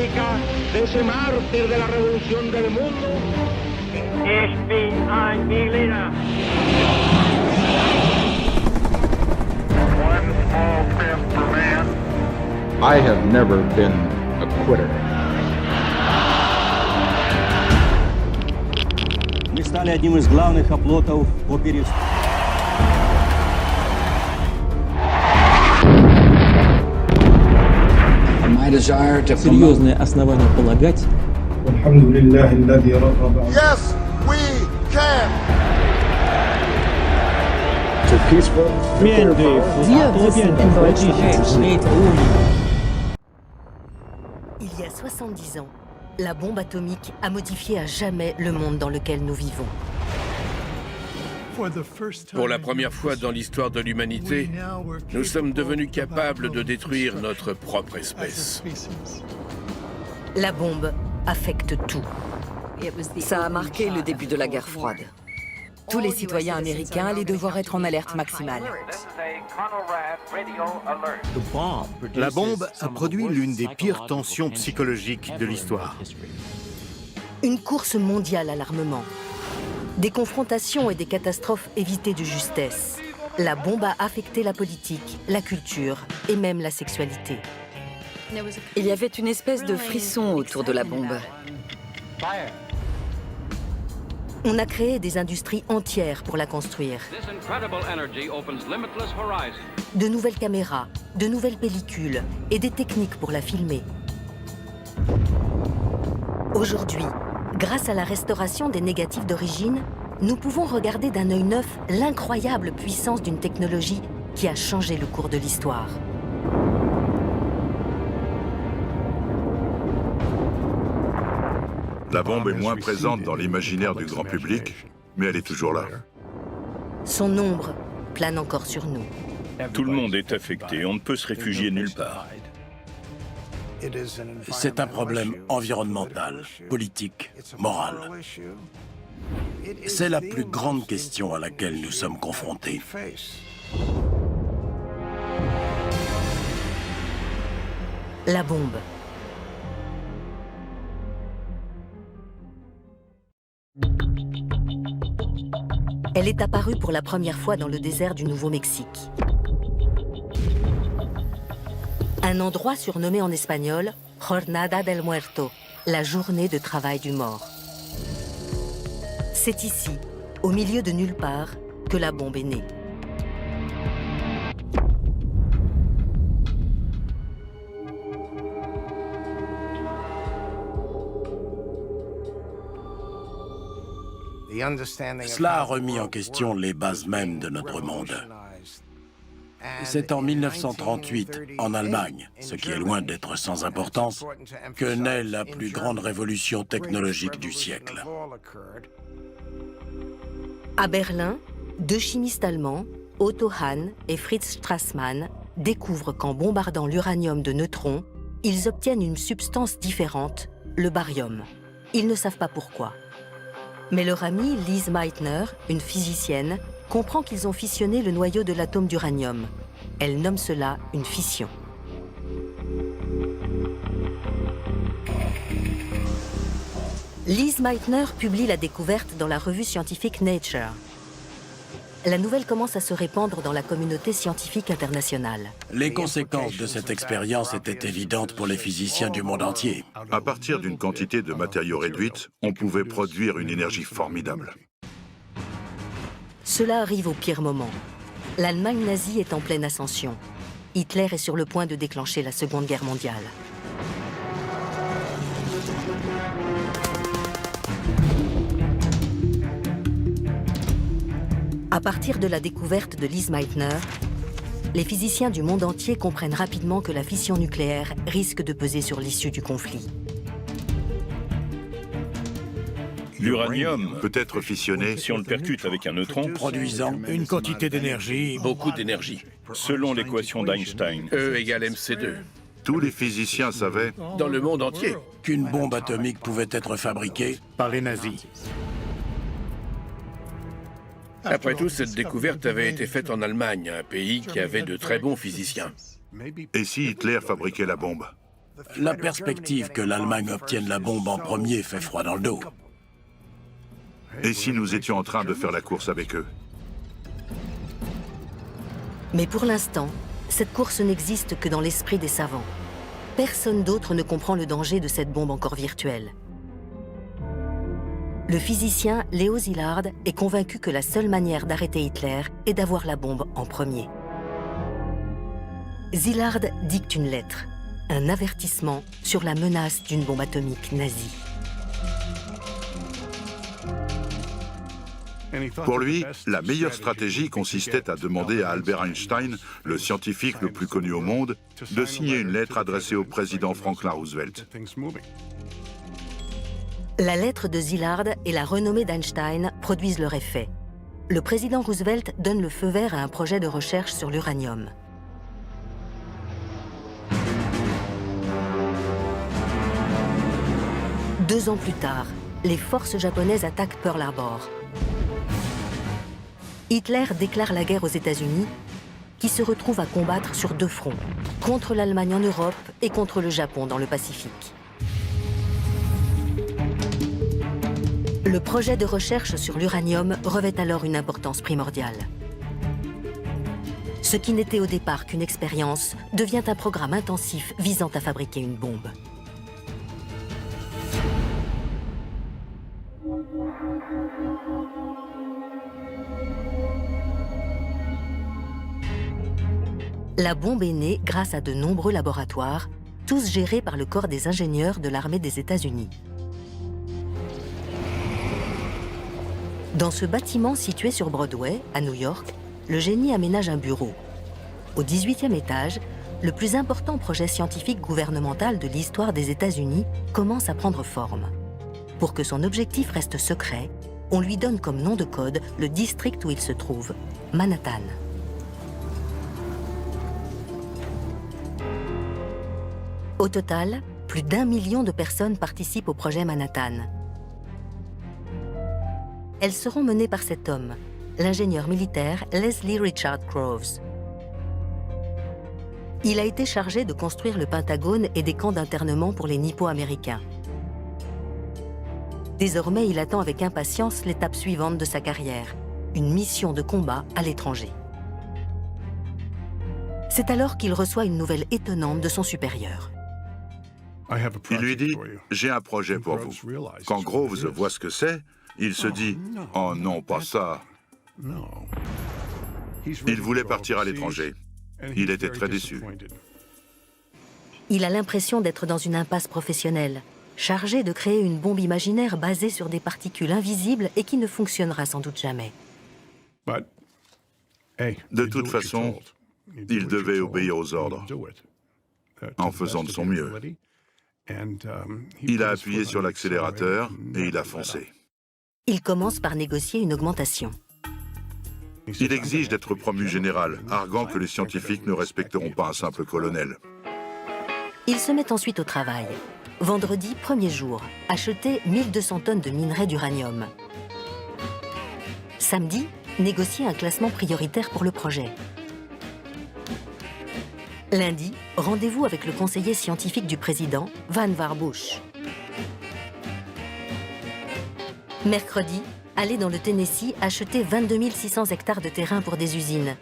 emblemática de ese mártir de la revolución del mundo. Ich bin ein Berliner. One small step for man. I have never been a quitter. Мы стали одним из главных оплотов по перестройке. Серьезные основания полагать. Yes, we can. Il y a 70 ans, la bombe atomique a modifié à jamais le monde dans lequel nous vivons. Pour la première fois dans l'histoire de l'humanité, nous sommes devenus capables de détruire notre propre espèce. La bombe affecte tout. Ça a marqué le début de la guerre froide. Tous les citoyens américains allaient devoir être en alerte maximale. La bombe a produit l'une des pires tensions psychologiques de l'histoire. Une course mondiale à l'armement. Des confrontations et des catastrophes évitées de justesse. La bombe a affecté la politique, la culture et même la sexualité. Il y avait une espèce de frisson autour de la bombe. On a créé des industries entières pour la construire. De nouvelles caméras, de nouvelles pellicules et des techniques pour la filmer. Aujourd'hui, grâce à la restauration des négatifs d'origine, nous pouvons regarder d'un œil neuf l'incroyable puissance d'une technologie qui a changé le cours de l'histoire. La bombe est moins présente dans l'imaginaire du grand public, mais elle est toujours là. Son ombre plane encore sur nous. Tout le monde est affecté, on ne peut se réfugier nulle part. C'est un problème environnemental, politique, moral. C'est la plus grande question à laquelle nous sommes confrontés. La bombe. Elle est apparue pour la première fois dans le désert du Nouveau-Mexique. Un endroit surnommé en espagnol Jornada del Muerto, la journée de travail du mort. C'est ici, au milieu de nulle part, que la bombe est née. Cela a remis en question les bases mêmes de notre monde. C'est en 1938, en Allemagne, ce qui est loin d'être sans importance, que naît la plus grande révolution technologique du siècle. À Berlin, deux chimistes allemands, Otto Hahn et Fritz Strassmann, découvrent qu'en bombardant l'uranium de neutrons, ils obtiennent une substance différente, le barium. Ils ne savent pas pourquoi. Mais leur amie Lise Meitner, une physicienne, comprend qu'ils ont fissionné le noyau de l'atome d'uranium. Elle nomme cela une fission. Lise Meitner publie la découverte dans la revue scientifique Nature. La nouvelle commence à se répandre dans la communauté scientifique internationale. Les conséquences de cette expérience étaient évidentes pour les physiciens du monde entier. À partir d'une quantité de matériaux réduite, on pouvait produire une énergie formidable. Cela arrive au pire moment. L'Allemagne nazie est en pleine ascension. Hitler est sur le point de déclencher la Seconde Guerre mondiale. À partir de la découverte de Lise Meitner, les physiciens du monde entier comprennent rapidement que la fission nucléaire risque de peser sur l'issue du conflit. L'uranium peut être fissionné si on le percute avec un neutron, Produisant une quantité d'énergie. Beaucoup d'énergie. selon l'équation d'Einstein. E égale mc2. Tous les physiciens savaient, Dans le monde entier, qu'une bombe atomique pouvait être fabriquée par les nazis. après tout, cette découverte avait été faite en Allemagne, un pays qui avait de très bons physiciens. et si Hitler fabriquait la bombe? La perspective que l'Allemagne obtienne la bombe en premier fait froid dans le dos. Et si nous étions en train de faire la course avec eux? Mais pour l'instant, cette course n'existe que dans l'esprit des savants. Personne d'autre ne comprend le danger de cette bombe encore virtuelle. Le physicien Leo Szilard est convaincu que la seule manière d'arrêter Hitler est d'avoir la bombe en premier. Szilard dicte une lettre, un avertissement sur la menace d'une bombe atomique nazie. Pour lui, la meilleure stratégie consistait à demander à Albert Einstein, le scientifique le plus connu au monde, de signer une lettre adressée au président Franklin Roosevelt. La lettre de Szilard et la renommée d'Einstein produisent leur effet. Le président Roosevelt donne le feu vert à un projet de recherche sur l'uranium. Deux ans plus tard, les forces japonaises attaquent Pearl Harbor. Hitler déclare la guerre aux États-Unis, qui se retrouvent à combattre sur deux fronts, contre l'Allemagne en Europe et contre le Japon dans le Pacifique. Le projet de recherche sur l'uranium revêt alors une importance primordiale. Ce qui n'était au départ qu'une expérience devient un programme intensif visant à fabriquer une bombe. La bombe est née grâce à de nombreux laboratoires, tous gérés par le corps des ingénieurs de l'armée des États-Unis. Dans ce bâtiment situé sur Broadway, à New York, le génie aménage un bureau. Au 18e étage, le plus important projet scientifique gouvernemental de l'histoire des États-Unis commence à prendre forme. Pour que son objectif reste secret, on lui donne comme nom de code le district où il se trouve, Manhattan. Au total, plus d'1 million de personnes participent au projet Manhattan. Elles seront menées par cet homme, l'ingénieur militaire Leslie Richard Groves. Il a été chargé de construire le Pentagone et des camps d'internement pour les nippo-américains. Désormais, il attend avec impatience l'étape suivante de sa carrière, une mission de combat à l'étranger. C'est alors qu'il reçoit une nouvelle étonnante de son supérieur. Il lui dit « J'ai un projet pour vous ». Quand Groves voit ce que c'est, il se dit « Oh non, pas ça ». Il voulait partir à l'étranger. Il était très déçu. Il a l'impression d'être dans une impasse professionnelle, chargé de créer une bombe imaginaire basée sur des particules invisibles et qui ne fonctionnera sans doute jamais. De toute façon, il devait obéir aux ordres, en faisant de son mieux. Il a appuyé sur l'accélérateur et il a foncé. Il commence par négocier une augmentation. Il exige d'être promu général, arguant que les scientifiques ne respecteront pas un simple colonel. Il se met ensuite au travail. Vendredi, premier jour, acheter 1200 tonnes de minerai d'uranium. Samedi, négocier un classement prioritaire pour le projet. Lundi, rendez-vous avec le conseiller scientifique du président, Vannevar Bush. Mercredi, aller dans le Tennessee acheter 22 600 hectares de terrain pour des usines.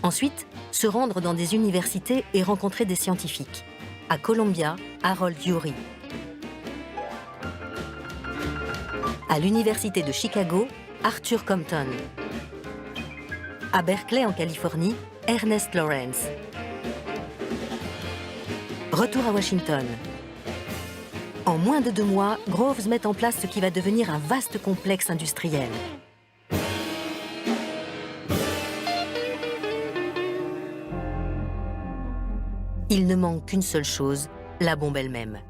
Ensuite, se rendre dans des universités et rencontrer des scientifiques. À Columbia, Harold Urey. À l'université de Chicago, Arthur Compton. À Berkeley, en Californie, Ernest Lawrence. Retour à Washington. En moins de 2 mois, Groves met en place ce qui va devenir un vaste complexe industriel. Il ne manque qu'une seule chose, la bombe elle-même.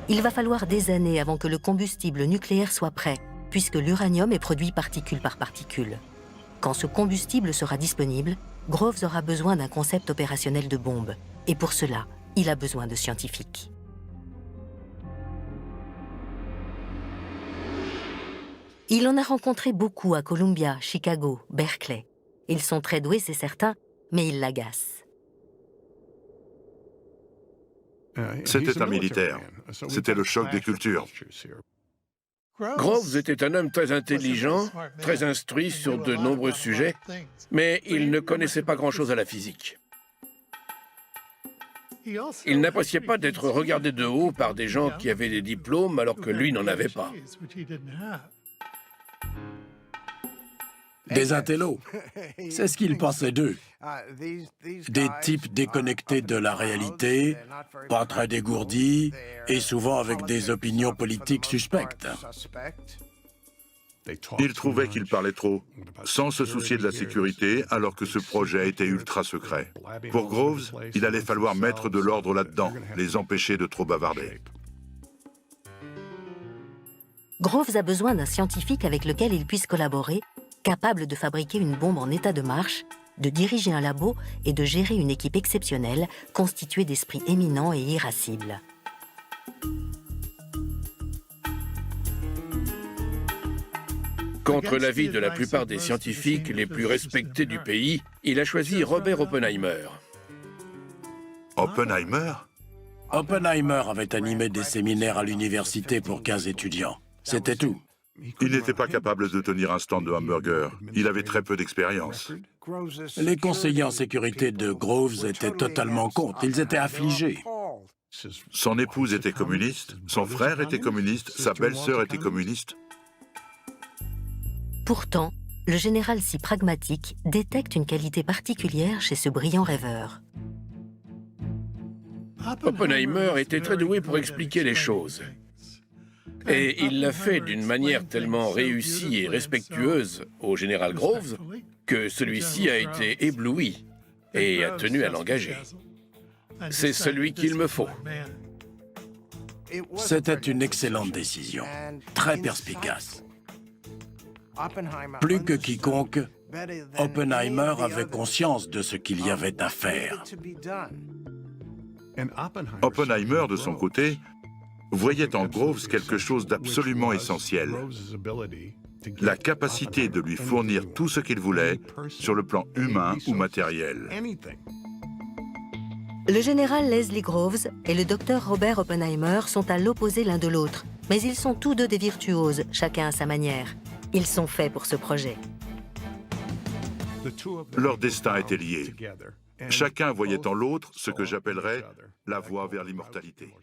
Il va falloir des années avant que le combustible nucléaire soit prêt, puisque l'uranium est produit particule par particule. Quand ce combustible sera disponible, Groves aura besoin d'un concept opérationnel de bombe. Et pour cela, il a besoin de scientifiques. Il en a rencontré beaucoup à Columbia, Chicago, Berkeley. Ils sont très doués, c'est certain, mais ils l'agacent. C'était un militaire. C'était le choc des cultures. Groves était un homme très intelligent, très instruit sur de nombreux sujets, mais il ne connaissait pas grand-chose à la physique. Il n'appréciait pas d'être regardé de haut par des gens qui avaient des diplômes alors que lui n'en avait pas. Des intellos. C'est ce qu'il pensait d'eux. Des types déconnectés de la réalité, pas très dégourdis et souvent avec des opinions politiques suspectes. Il trouvait qu'il parlait trop, sans se soucier de la sécurité, alors que ce projet était ultra secret. Pour Groves, il allait falloir mettre de l'ordre là-dedans, les empêcher de trop bavarder. Groves a besoin d'un scientifique avec lequel il puisse collaborer, capable de fabriquer une bombe en état de marche, de diriger un labo et de gérer une équipe exceptionnelle constituée d'esprits éminents et irascibles. Contre l'avis de la plupart des scientifiques les plus respectés du pays, il a choisi Robert Oppenheimer. Oppenheimer? Oppenheimer avait animé des séminaires à l'université pour 15 étudiants. C'était tout. Il n'était pas capable de tenir un stand de hamburger. Il avait très peu d'expérience. Les conseillers en sécurité de Groves étaient totalement contre. Ils étaient affligés. Son épouse était communiste, son frère était communiste, sa belle-sœur était communiste. Pourtant, le général si pragmatique détecte une qualité particulière chez ce brillant rêveur. Oppenheimer était très doué pour expliquer les choses. Et il l'a fait d'une manière tellement réussie et respectueuse au général Groves que celui-ci a été ébloui et a tenu à l'engager. C'est celui qu'il me faut. C'était une excellente décision, très perspicace. Plus que quiconque, Oppenheimer avait conscience de ce qu'il y avait à faire. Oppenheimer, de son côté, voyait en Groves quelque chose d'absolument essentiel. La capacité de lui fournir tout ce qu'il voulait sur le plan humain ou matériel. Le général Leslie Groves et le docteur Robert Oppenheimer sont à l'opposé l'un de l'autre, mais ils sont tous deux des virtuoses, chacun à sa manière. Ils sont faits pour ce projet. Leur destin était lié. Chacun voyait en l'autre ce que j'appellerais la voie vers l'immortalité.